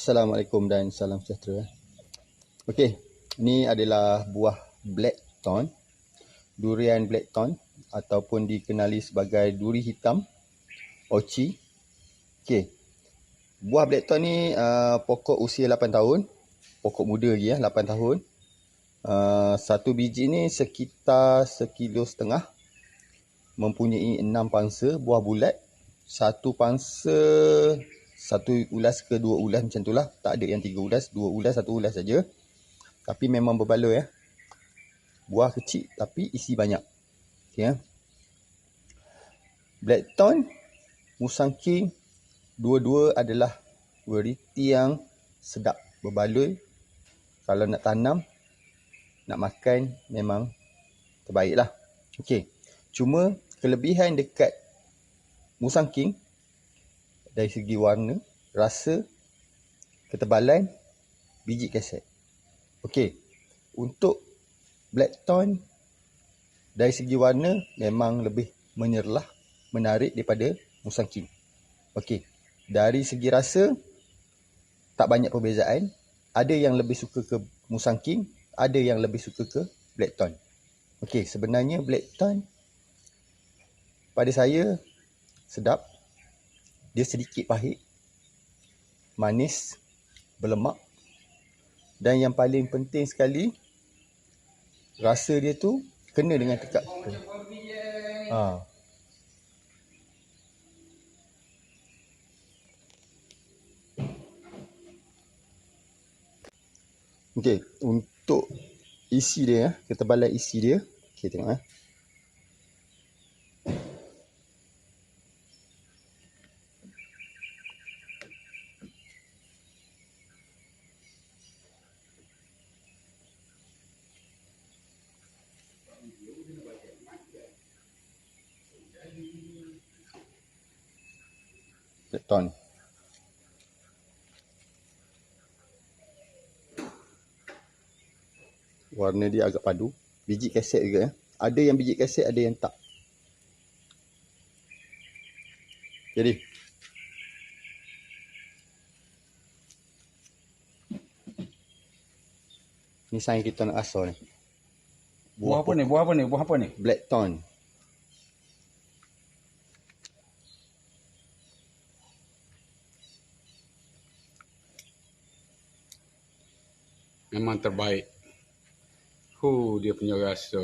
Assalamualaikum dan salam sejahtera. Okey, ini adalah buah blackthorn, durian blackthorn ataupun dikenali sebagai duri hitam, oci. Okey, buah blackthorn ni pokok usia 8 tahun, pokok muda lagi 8 tahun. Satu biji ni sekitar 1,5 kilo, mempunyai 6 pangsa, buah bulat. Satu pangsa, satu ulas ke dua ulas macam tu lah. Tak ada yang 3 ulas, 2 ulas, 1 ulas saja. Tapi memang berbaloi ya. Buah kecil tapi isi banyak. Okay, ya. Blackthorn, Musang King, dua-dua adalah variti yang sedap, berbaloi. Kalau nak tanam, nak makan memang terbaik lah. Okay. Cuma kelebihan dekat Musang King dari segi warna, rasa, ketebalan, biji keset. Okey, untuk blackthorn dari segi warna memang lebih menyerlah, menarik daripada Musang King. Okey, dari segi rasa tak banyak perbezaan. Ada yang lebih suka ke Musang King, ada yang lebih suka ke blackthorn. Okey, sebenarnya blackthorn pada saya sedap. Dia sedikit pahit, manis, berlemak. Dan yang paling penting sekali, rasa dia tu kena dengan tekak. Okey, untuk isi dia, ketebalan isi dia. Okey, tengok . Blackthorn. Warna dia agak padu. Biji keset juga . Ada yang biji keset, ada yang tak. Jadi ni sign kita nak asal ni. Buah apa ni? Buah apa ni? Buah apa ni? Blackthorn. Memang terbaik. Dia punya rasa.